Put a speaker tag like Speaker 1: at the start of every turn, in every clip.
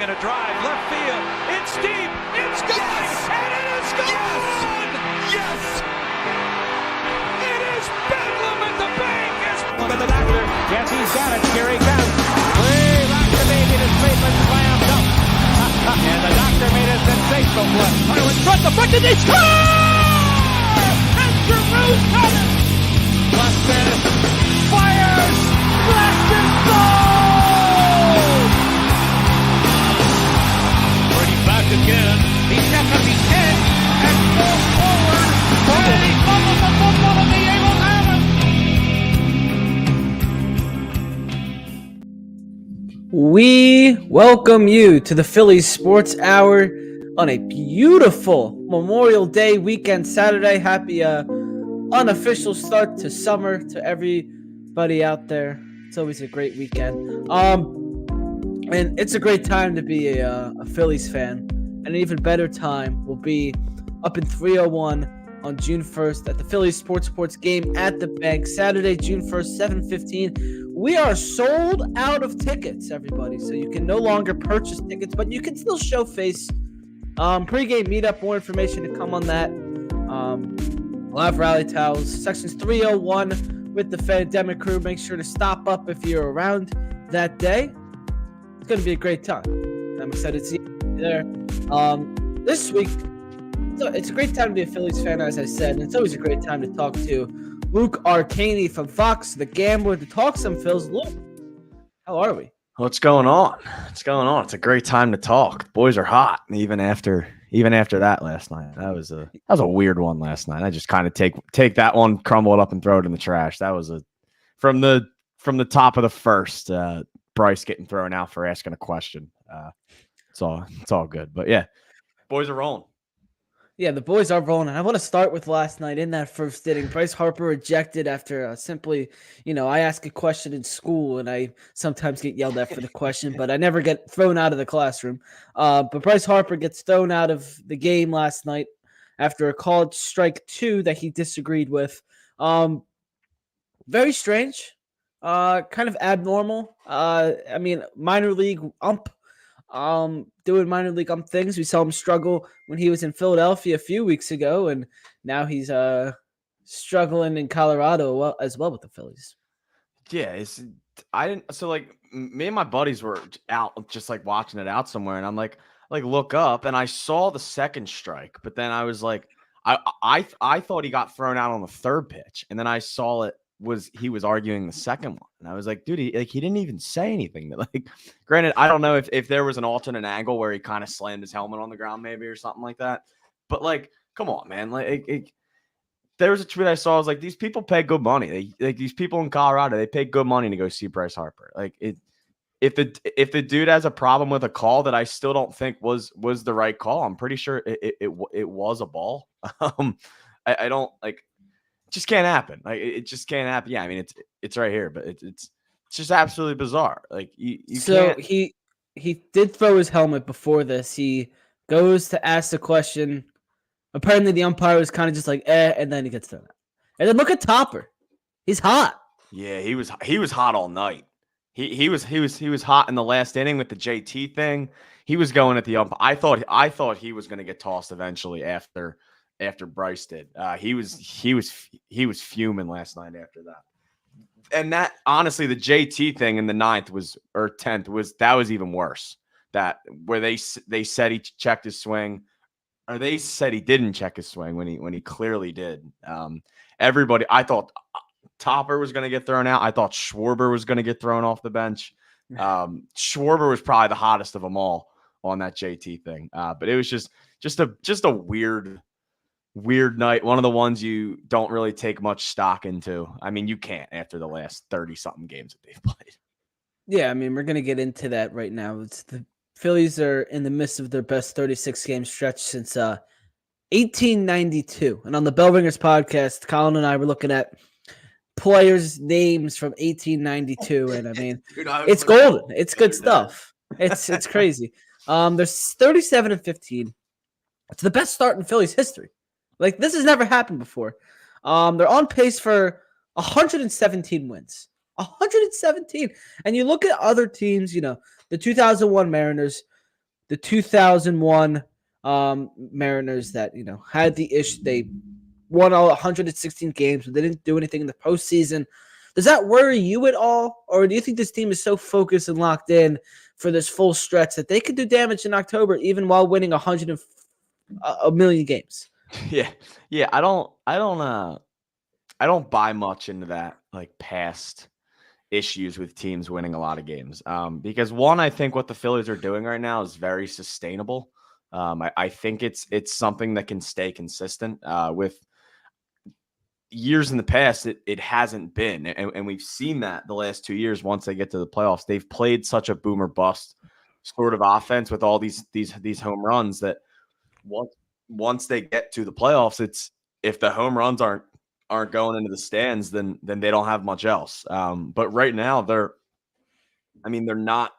Speaker 1: swing and a drive, left field. It's deep. It's gone. Yes. And it is gone. Yes. It is bedlam at the bank.
Speaker 2: But the doctor, yes, he's got it. Here he comes. Way rock the baby to sleep and slammed up. And the doctor made a sensational play. In front, the front, and they score! And Giroux's got it. Goldstein fires. Left and goal! Brady back again. He's got to be 10 and goes forward. And he fumbles the football and the Eagles have it.
Speaker 3: We welcome you to the Phillies Sports Hour on a beautiful Memorial Day weekend Saturday. Happy unofficial start to summer to everybody out there. It's always a great weekend. And it's a great time to be a Phillies fan. And an even better time will be up in 301 on June 1st at the Phillies Sports game at the Bank. Saturday, June 1st, 7:15. We are sold out of tickets, everybody. So you can no longer purchase tickets, but you can still show face. Pre-game meetup, more information to come on that. We'll have rally towels. Sections 301 with the Pandemic crew. Make sure to stop up if you're around that day. It's going to be a great time. I'm excited to see you there. This week, it's a great time to be a Phillies fan, as I said, and it's always a great time to talk to Luke Arcaini from Fox, the Gambler, to talk some Phils. Luke, how are we?
Speaker 4: What's going on? What's going on? It's a great time to talk. The boys are hot, even after that last night. That was a weird one last night. I just kind of take that one, crumble it up, and throw it in the trash. That was from the top of the first. Bryce getting thrown out for asking a question. It's all good. But yeah, boys are rolling.
Speaker 3: Yeah, the boys are rolling. I want to start with last night in that first inning. Bryce Harper rejected after simply, I ask a question in school and I sometimes get yelled at for the question, but I never get thrown out of the classroom. But Bryce Harper gets thrown out of the game last night after a called strike 2 that he disagreed with. Very strange, kind of abnormal. Minor league ump. Doing minor league things. We saw him struggle when he was in Philadelphia a few weeks ago, and now he's struggling in Colorado as well with the Phillies.
Speaker 4: Yeah, me and my buddies were out just like watching it out somewhere, and I'm like look up, and I saw the second strike, but then I was like, I thought he got thrown out on the third pitch, and then I saw he was arguing the second one, and I was like, dude, he didn't even say anything. Granted, I don't know if there was an alternate angle where he kind of slammed his helmet on the ground maybe or something like that, but come on, man. There was a tweet I saw. I was like, these people pay good money. These people in Colorado, they pay good money to go see Bryce Harper. If the dude has a problem with a call that I still don't think was the right call, I'm pretty sure it was a ball. I don't like. Just can't happen. It just can't happen. Yeah, I mean it's right here, but it's just absolutely bizarre.
Speaker 3: So can't. He did throw his helmet before this. He goes to ask the question. Apparently the umpire was kind of just like, and then he gets thrown out. And then look at Topper. He's hot.
Speaker 4: Yeah, he was hot all night. He was hot in the last inning with the JT thing. He was going at the ump. I thought he was going to get tossed eventually after Bryce did. He was fuming last night after that. And that, honestly, the JT thing in the 9th or 10th was even worse. That where they said he checked his swing, or they said he didn't check his swing when he clearly did. Everybody, I thought Topper was going to get thrown out. I thought Schwarber was going to get thrown off the bench. Schwarber was probably the hottest of them all on that JT thing. But it was just a weird night. One of the ones you don't really take much stock into. I mean, you can't after the last 30-something games that they've played.
Speaker 3: Yeah, I mean, we're going to get into that right now. It's the Phillies are in the midst of their best 36-game stretch since 1892. And on the Bell Ringers podcast, Colin and I were looking at players' names from 1892. And I mean, dude, it's golden. It's good stuff. It's crazy. There's 37-15. It's the best start in Phillies history. This has never happened before. They're on pace for 117 wins. 117. And you look at other teams, the 2001 Mariners, the 2001 Mariners that had the issue. They won all 116 games, but they didn't do anything in the postseason. Does that worry you at all, or do you think this team is so focused and locked in for this full stretch that they could do damage in October even while winning a million games?
Speaker 4: Yeah. I don't buy much into that, like, past issues with teams winning a lot of games. Because one, I think what the Phillies are doing right now is very sustainable. I think it's something that can stay consistent. With years in the past, it hasn't been, and we've seen that the last 2 years. Once they get to the playoffs, they've played such a boomer bust sort of offense with all these home runs that once they get to the playoffs, it's if the home runs aren't going into the stands, then they don't have much else. But right now they're not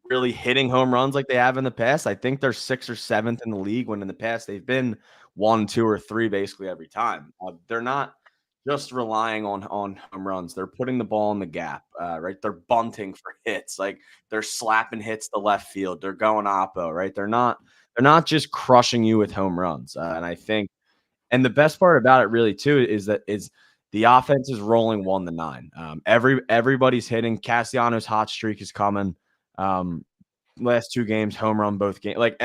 Speaker 4: really hitting home runs like they have in the past. I think they're 6th or 7th in the league, when in the past they've been 1, 2, or 3 basically every time. They're not just relying on home runs. They're putting the ball in the gap, right? They're bunting for hits. Like, they're slapping hits to left field. They're going oppo, right? They're not just crushing you with home runs. And I think, and the best part about it really too is the offense is rolling 1-9. Everybody's hitting. Castellanos' hot streak is coming. Last 2 games, home run both games. Like,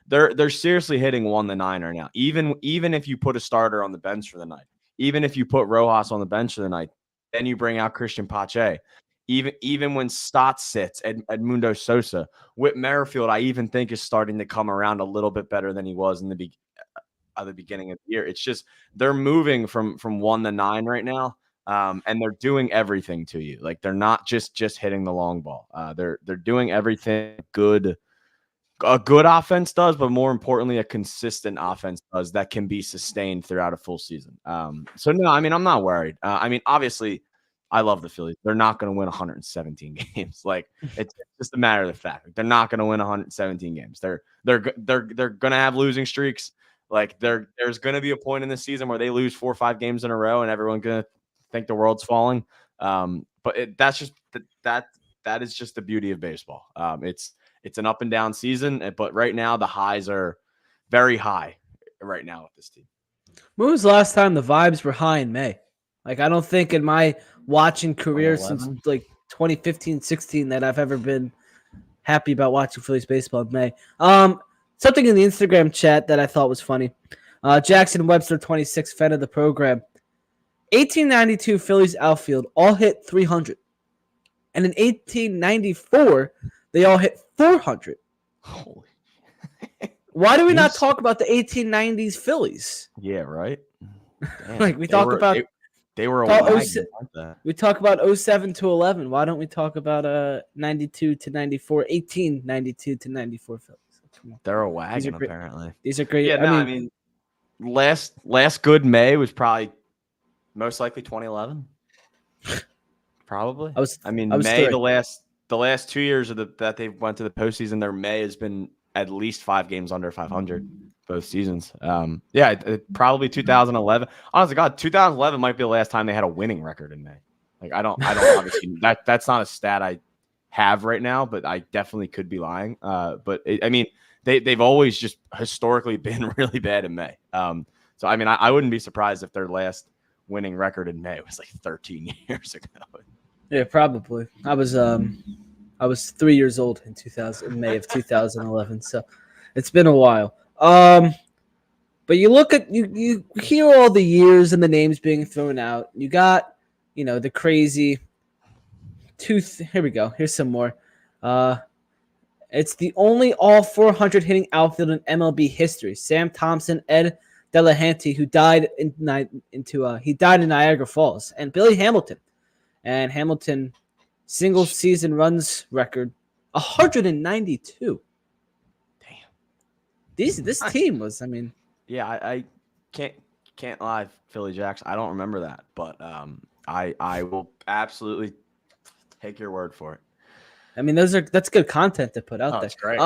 Speaker 4: they're seriously hitting 1-9 right now. Even if you put a starter on the bench for the night, even if you put Rojas on the bench for the night, then you bring out Christian Pache. Even when Stott sits, Edmundo Sosa, Whit Merrifield, I even think is starting to come around a little bit better than he was in the beginning of the year. It's just they're moving from 1-9 right now. And they're doing everything to you. Like, they're not just hitting the long ball. They're doing everything a good offense does, but more importantly, a consistent offense does that can be sustained throughout a full season. So no, I'm not worried. Obviously, I love the Phillies. They're not going to win 117 games. Like, it's just a matter of the fact. They're not going to win 117 games. They're going to have losing streaks. Like, there's going to be a point in the season where they lose 4 or 5 games in a row, and everyone's going to think the world's falling. But that is just the beauty of baseball. It's an up and down season, but right now the highs are very high right now with this team.
Speaker 3: When was the last time the vibes were high in May? Like, I don't think in my watching career since like 2015-16 that I've ever been happy about watching Phillies baseball in May. Something in the Instagram chat that I thought was funny. Jackson Webster, 26, fan of the program. 1892 Phillies outfield all hit 300. And in 1894, they all hit 400.
Speaker 4: Holy.
Speaker 3: Why do we not talk about the 1890s Phillies?
Speaker 4: Yeah, right. Damn.
Speaker 3: Like, we talk about
Speaker 4: they were a wagon,
Speaker 3: we talk about 07 to 11. Why don't we talk about 92 to 94, 1892 to 94 Phillies?
Speaker 4: They're a wagon, apparently.
Speaker 3: These are great.
Speaker 4: Yeah, last good May was probably most likely 2011. Probably. May, the last 2 years that they went to the postseason, their May has been at least 5 games under 500 both seasons. Probably 2011. Honestly, God, 2011 might be the last time they had a winning record in May. Like, I don't obviously that's not a stat I have right now, but I definitely could be lying. They've always just historically been really bad in May. So I wouldn't be surprised if their last winning record in May was like 13 years ago.
Speaker 3: Yeah, probably. I was 3 years old in May of 2011, so it's been a while. But you look at you hear all the years and the names being thrown out. You got, the crazy here we go. Here's some more. It's the only all 400 hitting outfield in MLB history. Sam Thompson, Ed Delahanty, who died in Niagara Falls, and Billy Hamilton. And Hamilton single season runs record 192.
Speaker 4: Damn.
Speaker 3: This team was,
Speaker 4: Yeah, I can't lie, Philly Jacks. I don't remember that, but I will absolutely take your word for it.
Speaker 3: That's good content to put out there.
Speaker 4: That's great.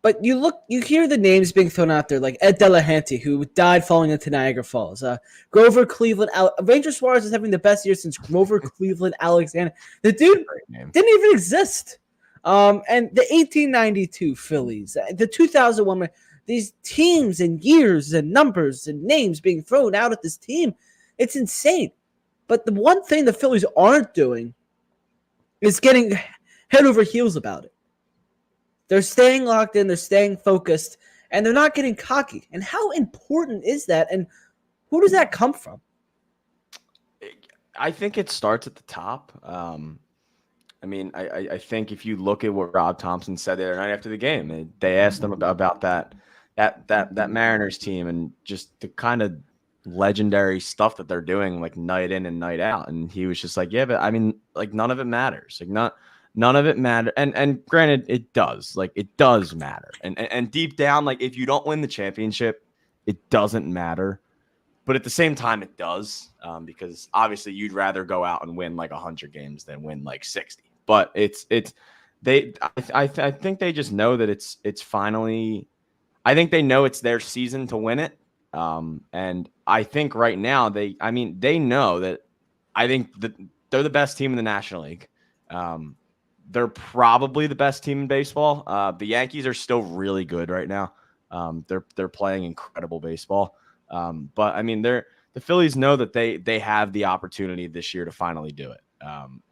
Speaker 3: But you hear the names being thrown out there, like Ed Delahanty, who died falling into Niagara Falls. Grover Cleveland, Ranger Suarez is having the best year since Grover Cleveland Alexander. The dude didn't even exist. And the 1892 Phillies, the 2001, these teams and years and numbers and names being thrown out at this team, it's insane. But the one thing the Phillies aren't doing is getting head over heels about it. They're staying locked in, they're staying focused, and they're not getting cocky. And how important is that? And who does that come from?
Speaker 4: I think it starts at the top. I mean, I think if you look at what Rob Thompson said the other night after the game, they asked him about that Mariners team and just the kind of legendary stuff that they're doing, like night in and night out. And he was just like, yeah, but I mean, like none of it matters. Like none of it matter. And granted, it does. Like it does matter. And deep down, like if you don't win the championship, it doesn't matter. But at the same time, it does, because obviously you'd rather go out and win like 100 games than win like 60. But I think they just know that it's finally. I think they know it's their season to win it, and I think right now they know that. I think that they're the best team in the National League. They're probably the best team in baseball. The Yankees are still really good right now. They're playing incredible baseball. But I mean, the Phillies know that they have the opportunity this year to finally do it.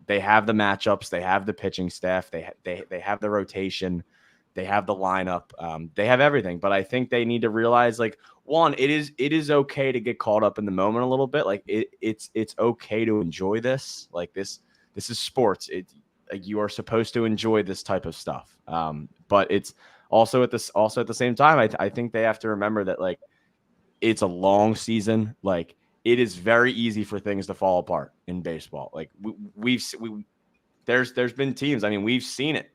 Speaker 4: They have the matchups, they have the pitching staff, they have the rotation, they have the lineup, they have everything. But I think they need to realize, like, one, it is okay to get caught up in the moment a little bit. Like it's okay to enjoy this. Like this is sports. Like you are supposed to enjoy this type of stuff. But it's also at the same time, I think they have to remember that, like, it's a long season. Like it is very easy for things to fall apart in baseball. Like there's been teams. I mean, we've seen it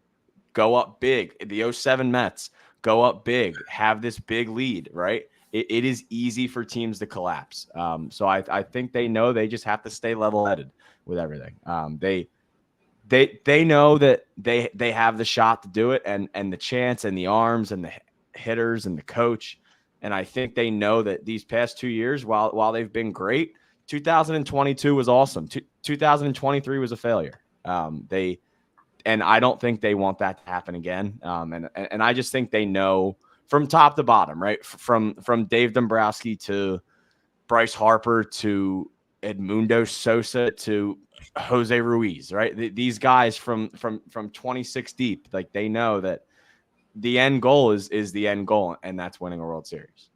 Speaker 4: go up big. The 07 Mets go up big, have this big lead, right? It is easy for teams to collapse. So I think they know they just have to stay level-headed with everything. They know that they have the shot to do it, and the chance and the arms and the hitters and the coach. And I think they know that these past 2 years, while they've been great, 2022 was awesome. 2023 was a failure. And I don't think they want that to happen again. And I just think they know from top to bottom, right? From Dave Dombrowski to Bryce Harper to Edmundo Sosa to Jose Ruiz, right? These guys from 26 deep, like they know that the end goal is the end goal, and that's winning a World Series.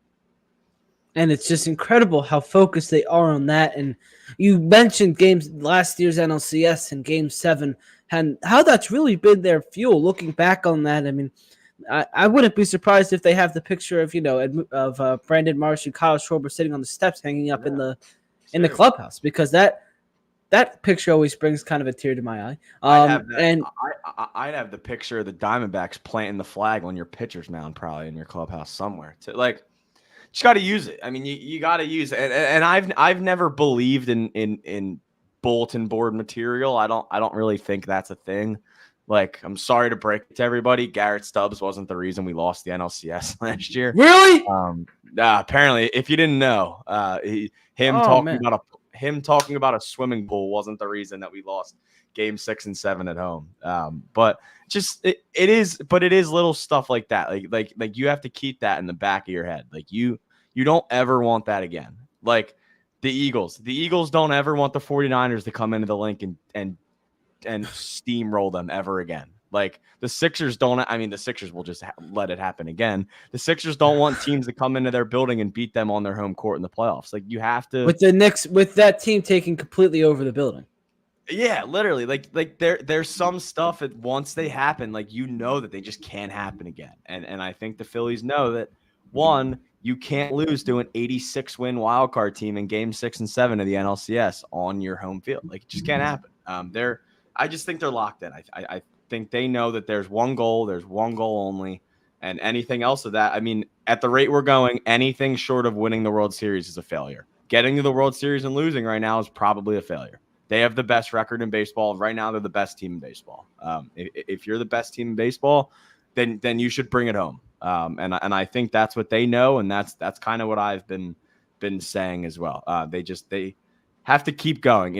Speaker 3: And it's just incredible how focused they are on that. And you mentioned last year's NLCS and Game 7, and how that's really been their fuel. Looking back on that, I mean, I wouldn't be surprised if they have the picture of Brandon Marsh and Kyle Schwarber sitting on the steps, hanging up in the clubhouse, because that picture always brings kind of a tear to my eye.
Speaker 4: I'd have the picture of the Diamondbacks planting the flag on your pitcher's mound, probably in your clubhouse somewhere. Just got to use it. I mean, you got to use it. And I've never believed in bulletin board material. I don't really think that's a thing. Like, I'm sorry to break it to everybody, Garrett Stubbs wasn't the reason we lost the NLCS last year.
Speaker 3: Really?
Speaker 4: Apparently, if you didn't know, him talking about a swimming pool wasn't the reason that we lost Game 6 and 7 at home. But just it is little stuff like that. Like you have to keep that in the back of your head. Like you don't ever want that again. Like the Eagles don't ever want the 49ers to come into the link and steamroll them ever again. Like the Sixers don't. I mean, the Sixers will just let it happen again. The Sixers don't want teams to come into their building and beat them on their home court in the playoffs. Like you have to.
Speaker 3: With the Knicks, with that team taking completely over the building.
Speaker 4: Yeah, literally. Like there's some stuff that once they happen, like you know that they just can't happen again. And I think the Phillies know that, one, you can't lose to an 86 win wild card team in Game 6 and 7 of the NLCS on your home field. Like it just can't happen. I just think they're locked in. I think they know that there's one goal only, and anything else of that. I mean, at the rate we're going, anything short of winning the World Series is a failure. Getting to the World Series and losing right now is probably a failure. They have the best record in baseball. Right now, they're the best team in baseball. If you're the best team in baseball, then you should bring it home. And I think that's what they know, and that's kind of what I've been saying as well. They have to keep going.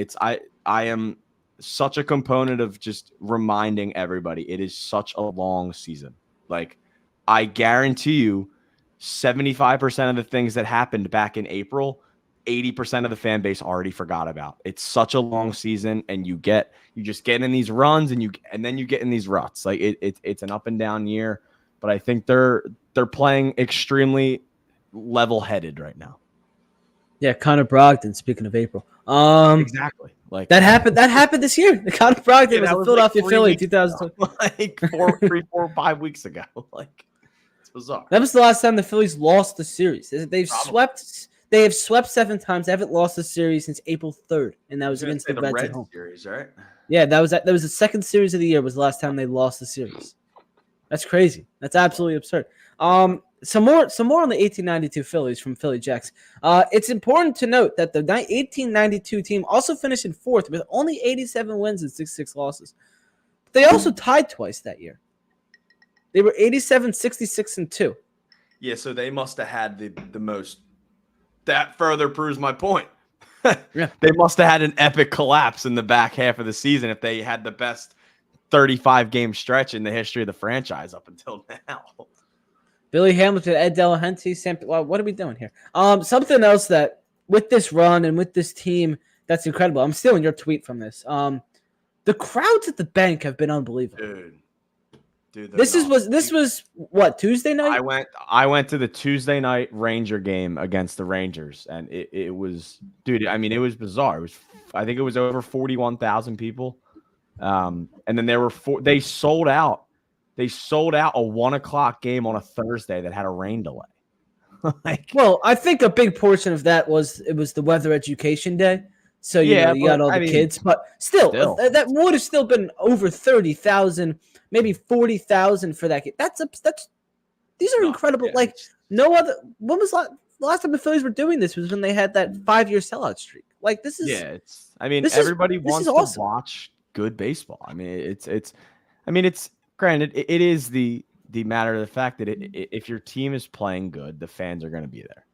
Speaker 4: such a component of just reminding everybody it is such a long season. Like, I guarantee you 75% of the things that happened back in April, 80% of the fan base already forgot about. It's such a long season, and you just get in these runs and then you get in these ruts. Like it's an up and down year, but I think they're playing extremely level-headed right now.
Speaker 3: Yeah, Connor Brogdon, speaking of April.
Speaker 4: Exactly. Like
Speaker 3: that happened this year. Connor Brogdon was a Philadelphia
Speaker 4: like
Speaker 3: Philly 2020.
Speaker 4: Like 4 or 5 weeks ago. Like, it's bizarre.
Speaker 3: That was the last time the Phillies lost the series. They have swept 7 times. They haven't lost the series since April 3rd, and that was against the Reds at home.
Speaker 4: Series, right?
Speaker 3: Yeah, that was the second series of the year. Was the last time they lost the series. That's crazy. That's absolutely absurd. Some more on the 1892 Phillies from Philly Jacks. It's important to note that the 1892 team also finished in 4th with only 87 wins and 66 losses. They also tied twice that year. They were 87, 66, and 2.
Speaker 4: Yeah, so they must have had the most. That further proves my point.
Speaker 3: Yeah.
Speaker 4: They must have had an epic collapse in the back half of the season if they had the best 35-game stretch in the history of the franchise up until now.
Speaker 3: Billy Hamilton, Ed Delahanty, well, what are we doing here? Something else that with this run and with this team that's incredible. I'm stealing your tweet from this. The crowds at the bank have been unbelievable.
Speaker 4: Dude,
Speaker 3: this was what, Tuesday night?
Speaker 4: I went to the Tuesday night Ranger game against the Rangers, and it was, dude. I mean, it was bizarre. I think it was over 41,000 people, and then they sold out. They sold out a 1:00 game on a Thursday that had a rain delay.
Speaker 3: Well, I think a big portion of that was the weather education day. So you got all the kids, but still. That would have still been over 30,000, maybe 40,000 for that game. These are incredible. Yeah. Like no other. When was the last time the Phillies were doing this? Was when they had that 5-year sellout streak. Like this is.
Speaker 4: Yeah, everybody wants to watch good baseball. I mean, it's granted. It is the matter of the fact that if your team is playing good, the fans are going to be there.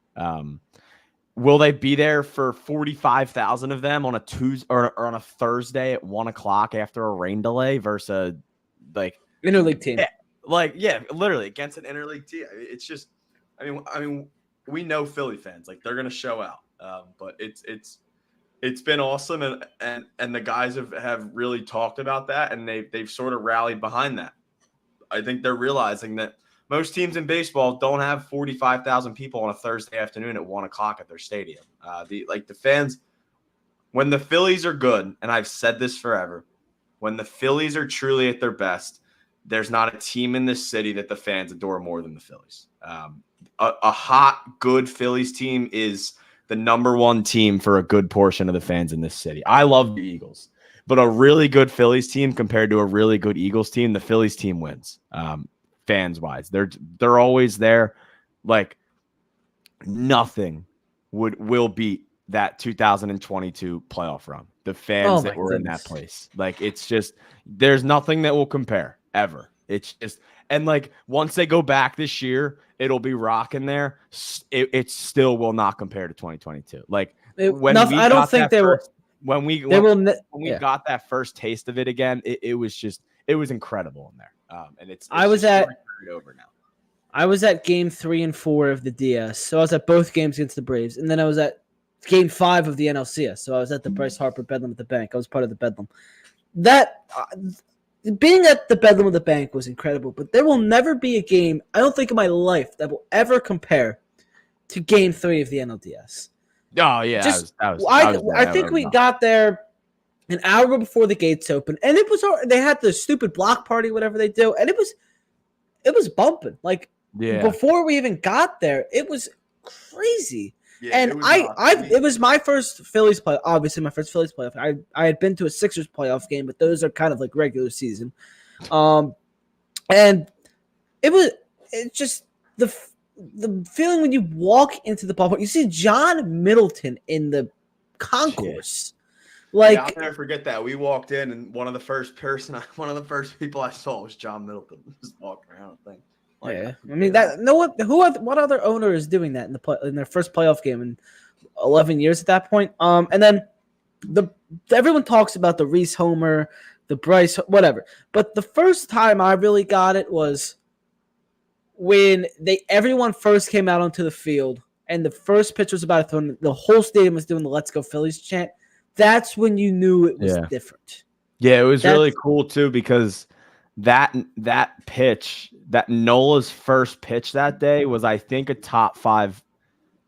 Speaker 4: Will they be there for 45,000 of them on a Tuesday or on a Thursday at 1:00 after a rain delay versus
Speaker 3: interleague team?
Speaker 4: Literally against an interleague team. It's just, I mean, we know Philly fans, like, they're gonna show out. But it's been awesome, and the guys have really talked about that, and they've sort of rallied behind that. I think they're realizing that most teams in baseball don't have 45,000 people on a Thursday afternoon at 1:00 at their stadium. The fans, when the Phillies are good, and I've said this forever, when the Phillies are truly at their best, there's not a team in this city that the fans adore more than the Phillies. A hot, good Phillies team is the number one team for a good portion of the fans in this city. I love the Eagles, but a really good Phillies team compared to a really good Eagles team, the Phillies team wins. Fans wise, they're always there. Like, nothing will beat that 2022 playoff run. The fans that were in that place, like, it's just, there's nothing that will compare ever. It's just, and like, once they go back this year, it'll be rocking there. It still will not compare to 2022. Like, I don't think they will. When we got that first taste of it again, it was incredible in there. And I was at over now.
Speaker 3: I was at game 3 and 4 of the DS, so I was at both games against the Braves, and then I was at game 5 of the NLCS. So I was at the Bryce Harper Bedlam at the Bank. I was part of the Bedlam. That being at the Bedlam of the Bank was incredible, but there will never be a game, I don't think, in my life that will ever compare to game 3 of the NLDS.
Speaker 4: Oh yeah,
Speaker 3: I think we got there an hour before the gates opened, and they had the stupid block party, whatever they do, and it was bumping. Like, before we even got there, it was crazy. Yeah, and it was my first Phillies play. Obviously, my first Phillies playoff. I had been to a Sixers playoff game, but those are kind of like regular season. And it's just the feeling when you walk into the ballpark, you see John Middleton in the concourse. Like,
Speaker 4: I'll never forget that. We walked in, and one of the first people I saw was John Middleton, just walking around.
Speaker 3: I mean, what other owner is doing that in their first playoff game in 11 years at that point? And then everyone talks about the Reese homer, the Bryce, whatever. But the first time I really got it was when everyone first came out onto the field and the first pitch was about to throw, the whole stadium was doing the "Let's Go Phillies" chant. That's when you knew it was different.
Speaker 4: Yeah, it was really cool too because that pitch, that Nola's first pitch that day was, I think, a top 5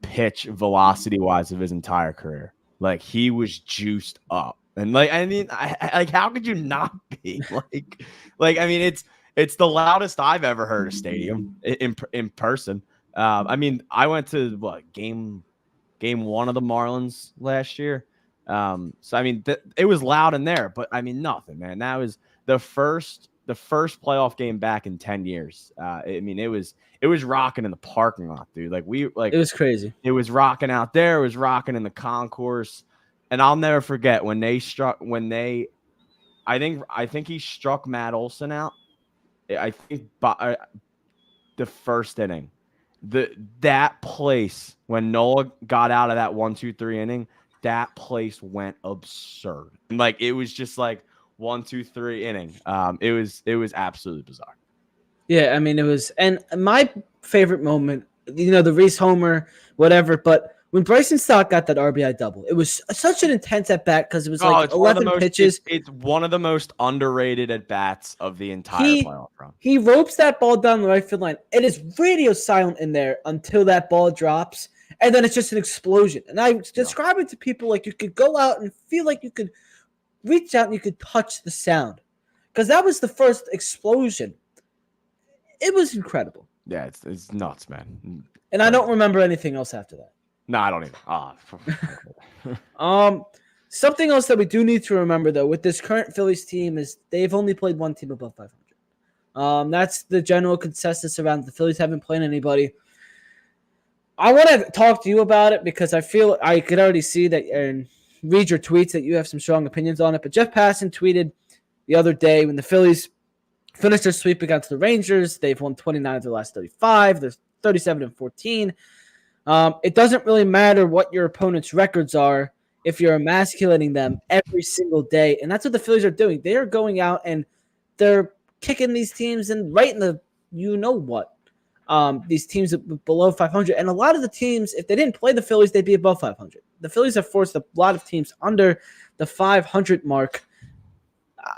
Speaker 4: pitch velocity wise of his entire career. Like, he was juiced up, and like, I mean, like, how could you not be like? I mean, it's the loudest I've ever heard a stadium in person. I mean, I went to game 1 of the Marlins last year. So I mean, it was loud in there, but I mean, nothing, man. That was the first playoff game back in 10 years. I mean, it was rocking in the parking lot, dude. Like,
Speaker 3: it was crazy.
Speaker 4: It was rocking out there. It was rocking in the concourse. And I'll never forget when I think he struck Matt Olson out. I think by the first inning, that place when Nola got out of that 1-2-3 inning, that place went absurd. Like, it was just like 1-2-3 inning. It was absolutely bizarre.
Speaker 3: Yeah, I mean, it was, and my favorite moment, the Reese homer, whatever, but when Bryson Stott got that RBI double, it was such an intense at bat because it was 11 pitches.
Speaker 4: It's one of the most underrated at bats of the entire playoff run.
Speaker 3: He ropes that ball down the right field line. It is radio silent in there until that ball drops, and then it's just an explosion. And I describe it to people like you could go out and feel like you could reach out and you could touch the sound, because that was the first explosion. It was incredible.
Speaker 4: Yeah, it's nuts, man.
Speaker 3: And I don't remember anything else after that.
Speaker 4: No, I don't either.
Speaker 3: Something else that we do need to remember, though, with this current Phillies team is they've only played one team above 500. That's the general consensus around the Phillies haven't played anybody. I want to talk to you about it because I feel I could already see that and read your tweets that you have some strong opinions on it. But Jeff Passan tweeted the other day when the Phillies finished their sweep against the Rangers. They've won 29 of their last 35. They're 37-14. It doesn't really matter what your opponent's records are if you're emasculating them every single day. And that's what the Phillies are doing. They are going out and they're kicking these teams and right in the you-know-what. These teams below 500. And a lot of the teams, if they didn't play the Phillies, they'd be above 500. The Phillies have forced a lot of teams under the 500 mark.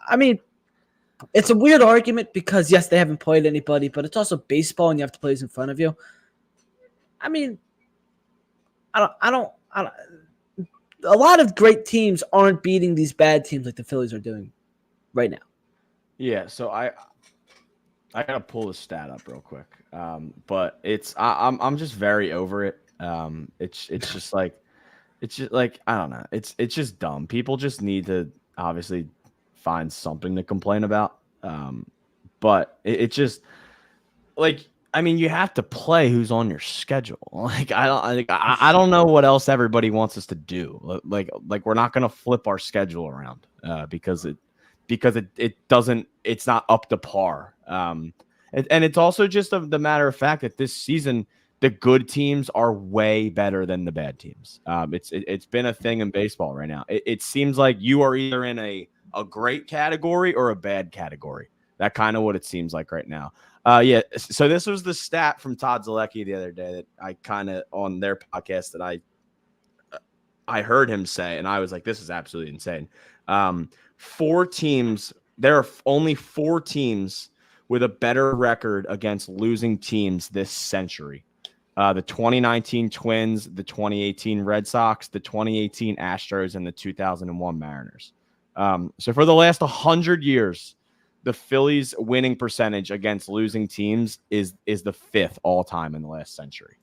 Speaker 3: I mean, it's a weird argument because, yes, they haven't played anybody, but it's also baseball and you have to play who's in front of you. I mean, I don't. A lot of great teams aren't beating these bad teams like the Phillies are doing right now.
Speaker 4: Yeah, so I gotta pull the stat up real quick. But I'm just very over it. It's just like I don't know. It's just dumb. People just need to obviously find something to complain about. But it just like. I mean, you have to play who's on your schedule. Like, I don't know what else everybody wants us to do. Like we're not going to flip our schedule around because it doesn't. It's not up to par. And it's also just the matter of fact that this season the good teams are way better than the bad teams. It's been a thing in baseball right now. It seems like you are either in a great category or a bad category. That kind of what it seems like right now. Yeah, so this was the stat from Todd Zalecki the other day that I kind of on their podcast that I heard him say, and I was like, this is absolutely insane. 4 teams, there are only 4 teams with a better record against losing teams this century. The 2019 Twins, the 2018 Red Sox, the 2018 Astros, and the 2001 Mariners. So for the last 100 years, the Phillies' winning percentage against losing teams is the 5th all time in the last century.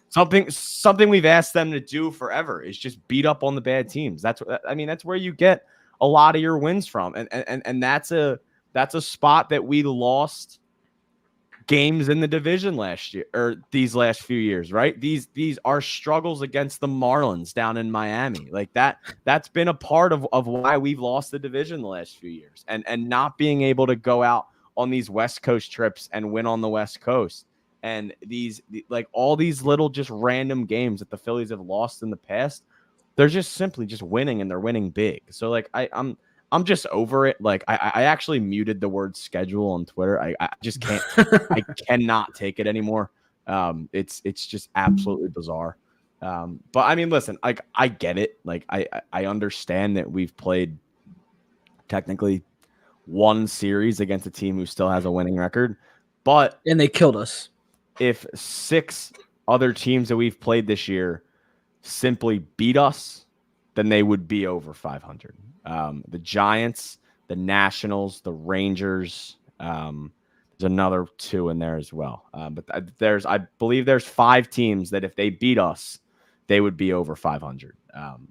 Speaker 4: Something we've asked them to do forever is just beat up on the bad teams. That's where you get a lot of your wins from, and that's a spot that we lost games in the division last year or these last few years, right? These are struggles against the Marlins down in Miami. Like that's been a part of why we've lost the division the last few years and not being able to go out on these West Coast trips and win on the West Coast. And all these little just random games that the Phillies have lost in the past they're just simply just winning, and they're winning big. So like I'm just over it. Like I actually muted the word schedule on Twitter. I just can't I cannot take it anymore. It's just absolutely bizarre. But I mean, listen, like I get it. Like I understand that we've played technically one series against a team who still has a winning record, but
Speaker 3: And they killed us.
Speaker 4: if 6 other teams that we've played this year simply beat us, then they would be over 500. The Giants, the Nationals, the Rangers. There's another 2 in there as well. But I believe there's 5 teams that if they beat us, they would be over 500.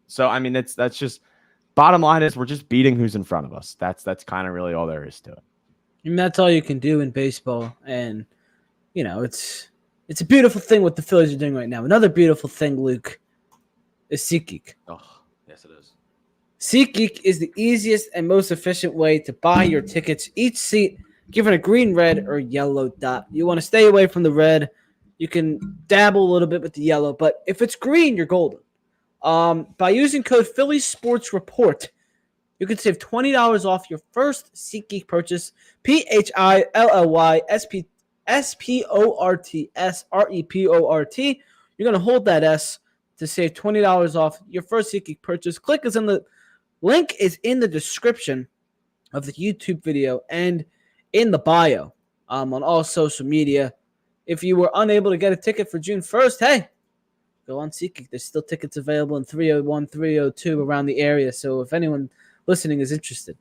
Speaker 4: So I mean, that's just bottom line is we're just beating who's in front of us. That's kind of really all there is to it.
Speaker 3: And that's all you can do in baseball. And it's a beautiful thing what the Phillies are doing right now. Another beautiful thing, Luke, is SeatGeek.
Speaker 4: Oh, yes, it is.
Speaker 3: SeatGeek is the easiest and most efficient way to buy your tickets. Each seat given a green, red, or yellow dot. You want to stay away from the red. You can dabble a little bit with the yellow, but if it's green, you're golden. By using code Philly Sports Report, you can save $20 off your first SeatGeek purchase. PHILLYSPORTSREPORT. You're going to hold that S to save $20 off your first SeatGeek purchase. Link is in the description of the YouTube video and in the bio on all social media. If you were unable to get a ticket for June 1st, hey, go on SeatGeek. There's still tickets available in 301, 302 around the area. So if anyone listening is interested,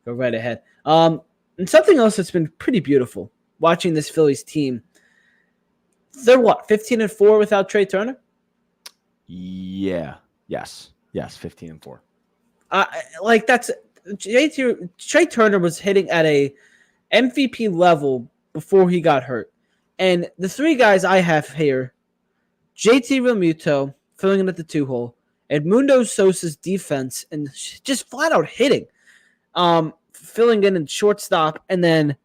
Speaker 3: go right ahead. And something else that's been pretty beautiful watching this Phillies team. They're 15-4 without Trey Turner?
Speaker 4: Yeah. Yes, 15-4.
Speaker 3: That's Trey Turner was hitting at a MVP level before he got hurt. And the 3 guys I have here, JT Realmuto filling in at the 2-hole, Edmundo Sosa's defense and just flat out hitting, filling in shortstop, and then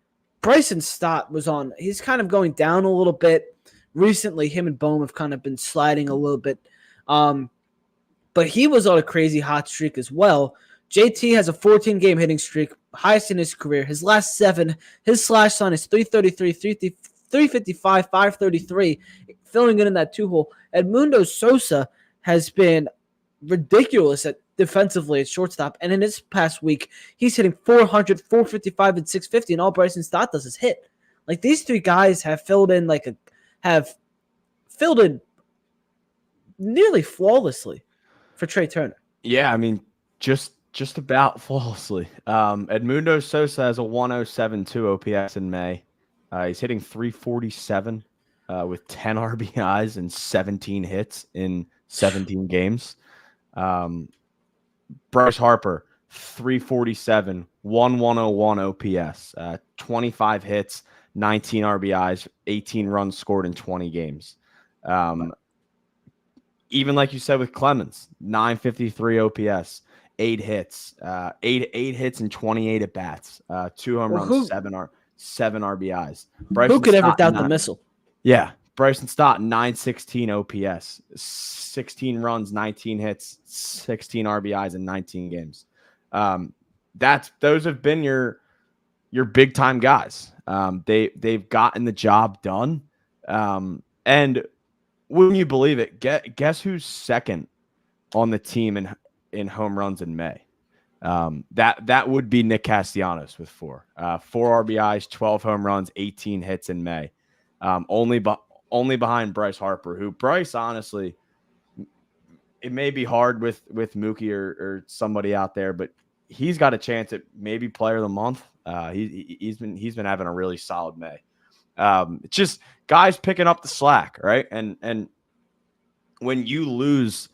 Speaker 3: Bryson Stott was on. He's kind of going down a little bit recently. Him and Bohm have kind of been sliding a little bit, but he was on a crazy hot streak as well. JT has a 14-game hitting streak, highest in his career. His last 7, his slash line is 333, 355, 533, filling in that 2-hole. Edmundo Sosa has been ridiculous defensively at shortstop, and in his past week, he's hitting 400, 455, and 650, and all Bryson Stott does is hit. Like, these 3 guys have filled in nearly flawlessly for Trey Turner.
Speaker 4: Yeah, I mean, just about flawlessly. Edmundo Sosa has a 107.2 OPS in May. He's hitting 347 with 10 RBIs and 17 hits in 17 games. Bryce Harper, 347, 1101 OPS, 25 hits, 19 RBIs, 18 runs scored in 20 games. Even like you said with Clemens, 953 OPS, 8 hits, 8 hits and 28 at bats, 2 home runs, 7 RBIs.
Speaker 3: Who could ever doubt the missile? Yeah,
Speaker 4: Bryson Stott, 916 OPS, 16 runs, 19 hits, 16 RBIs in 19 games. Those have been your big time guys. They've gotten the job done. And wouldn't you believe it? Guess who's second on the team in home runs in May? That would be Nick Castellanos with 4 RBIs, 12 home runs, 18 hits in May. Only behind Bryce Harper, who Bryce, honestly, it may be hard with Mookie or somebody out there, but he's got a chance at maybe player of the month. He's been having a really solid May. It's just guys picking up the slack, right? And when you lose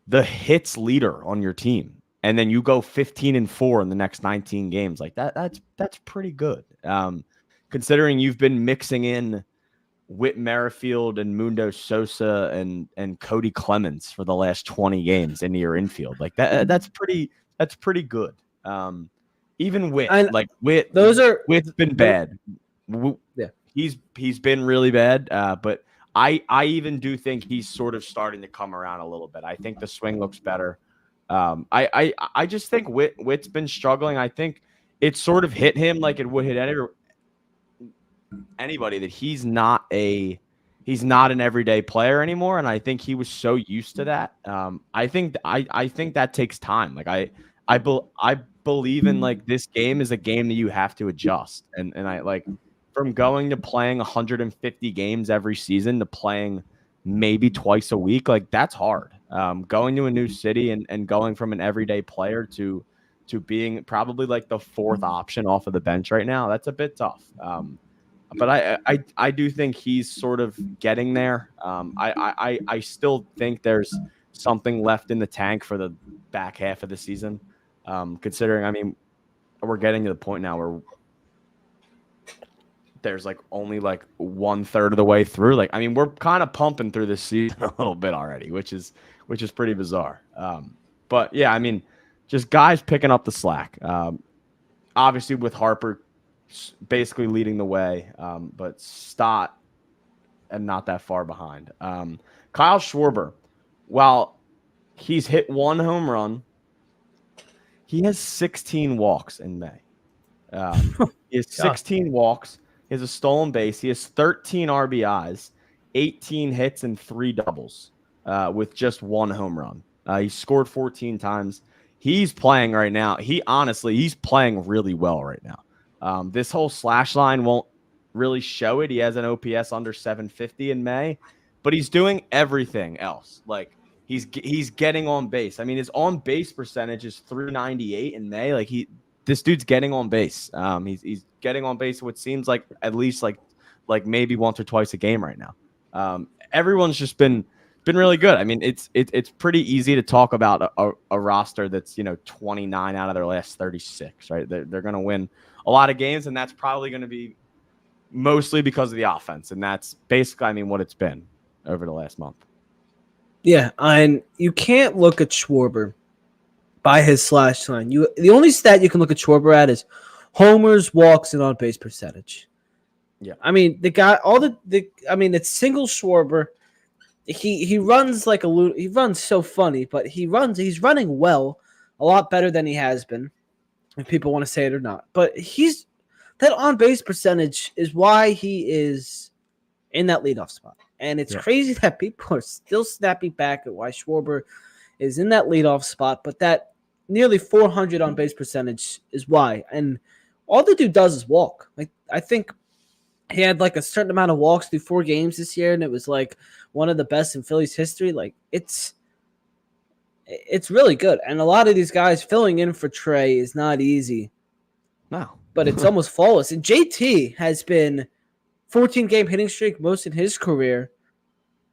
Speaker 4: the hits leader on your team, and then you go 15-4 in the next 19 games, like that's pretty good. Considering you've been mixing in Whit Merrifield and Mundo Sosa and Cody Clemens for the last 20 games into your infield, like that's pretty good. Even Whit, Whit's been bad.
Speaker 3: Yeah,
Speaker 4: he's been really bad. But I even do think he's sort of starting to come around a little bit. I think the swing looks better. I just think Witt's been struggling. I think it sort of hit him like it would hit anybody that he's not an everyday player anymore, and I think he was so used to that. I think that takes time. Like I believe in like this game is a game that you have to adjust, and I like from going to playing 150 games every season to playing maybe twice a week, like that's hard. Going to a new city and going from an everyday player to being probably like the fourth option off of the bench right now, that's a bit tough. But I do think he's sort of getting there. I still think there's something left in the tank for the back half of the season. Considering, I mean, we're getting to the point now where there's like only like 1/3 of the way through. Like, I mean, we're kind of pumping through this season a little bit already, which is pretty bizarre. But yeah, I mean, just guys picking up the slack. Obviously with Harper basically leading the way, but Stott and not that far behind. Kyle Schwarber, while he's hit 1 home run, he has 16 walks in May. He has 16 walks. He has a stolen base. He has 13 RBIs, 18 hits, and 3 doubles with just 1 home run. He scored 14 times. He's playing right now. He's playing really well right now. This whole slash line won't really show it. He has an OPS under 750 in May, but he's doing everything else. Like he's getting on base. I mean, his on base percentage is 398 in May. Like this dude's getting on base. He's getting on base what seems like at least like maybe once or twice a game right now. Everyone's just been really good. I mean, it's pretty easy to talk about a roster that's 29 out of their last 36, right? They're going to win a lot of games, and that's probably going to be mostly because of the offense, and that's basically, I mean, what it's been over the last month.
Speaker 3: Yeah, and you can't look at Schwarber by his slash line. The only stat you can look at Schwarber at is homers, walks, and on base percentage.
Speaker 4: Yeah,
Speaker 3: I mean the guy, it's single Schwarber. He runs like he runs so funny, but he's running well, a lot better than he has been, if people want to say it or not. But that on base percentage is why he is in that leadoff spot. And it's crazy that people are still snapping back at why Schwarber is in that leadoff spot, but that nearly 400 on base percentage is why. And all the dude does is walk. Like, I think he had like a certain amount of walks through 4 games this year, and it was like one of the best in Phillies history. Like, it's really good. And a lot of these guys filling in for Trey is not easy.
Speaker 4: No.
Speaker 3: But it's almost flawless. And JT has been 14-game hitting streak, most in his career.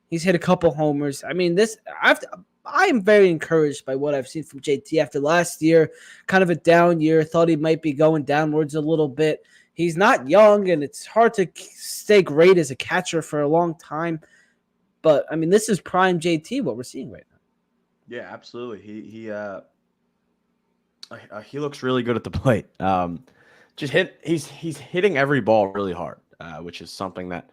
Speaker 3: He's hit a couple homers. I mean, I am very encouraged by what I've seen from JT after last year. Kind of a down year. Thought he might be going downwards a little bit. He's not young, and it's hard to stay great as a catcher for a long time. But, I mean, this is prime JT, what we're seeing right now.
Speaker 4: Yeah, absolutely. He looks really good at the plate. He's hitting every ball really hard, which is something that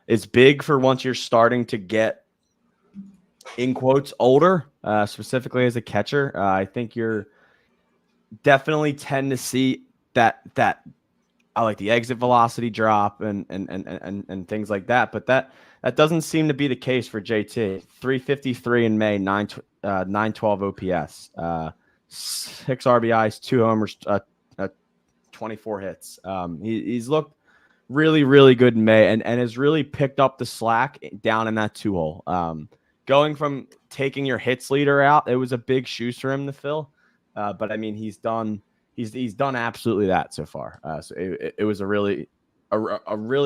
Speaker 4: is big for once you're starting to get, in quotes, older, specifically as a catcher. I think you're definitely tend to see that I like the exit velocity drop and things like that, but that doesn't seem to be the case for JT. 353 in May, 912 OPS, 6 RBIs, 2 homers, 24 hits. He's looked really, really good in May and has really picked up the slack down in that 2-hole. Going from taking your hits leader out, it was a big shoes for him to fill. But I mean, he's done absolutely that so far. So it was a really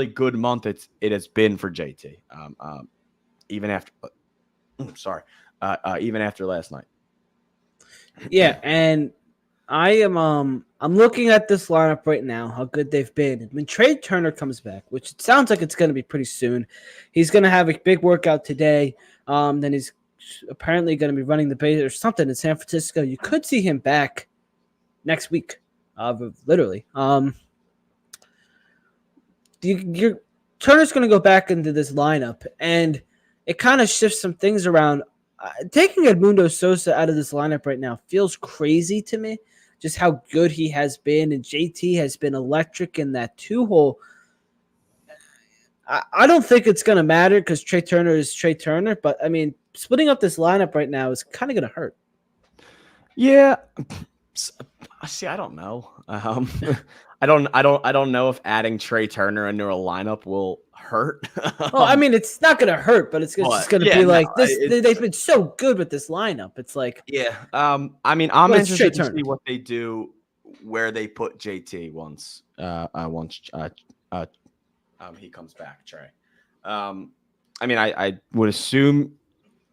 Speaker 4: good month. It has been for JT. Even after, even after last night.
Speaker 3: Yeah, and I'm looking at this lineup right now, how good they've been. When Trey Turner comes back, which it sounds like it's going to be pretty soon, he's going to have a big workout today. Then he's apparently going to be running the base or something in San Francisco. You could see him back next week, literally. Trey Turner's going to go back into this lineup, and it kind of shifts some things around. Taking Edmundo Sosa out of this lineup right now feels crazy to me, just how good he has been, and JT has been electric in that 2-hole. I don't think it's going to matter because Trey Turner is Trey Turner, but I mean, splitting up this lineup right now is kind of going to hurt.
Speaker 4: Yeah. See, I don't know. I don't know if adding Trey Turner into a lineup will hurt.
Speaker 3: Well, I mean, it's not going to hurt, but it's just going to be like this. They've been so good with this lineup. It's like,
Speaker 4: yeah. I mean, I'm interested to
Speaker 3: Turner.
Speaker 4: see what they do where they put JT once he comes back, Trey. I mean, I would assume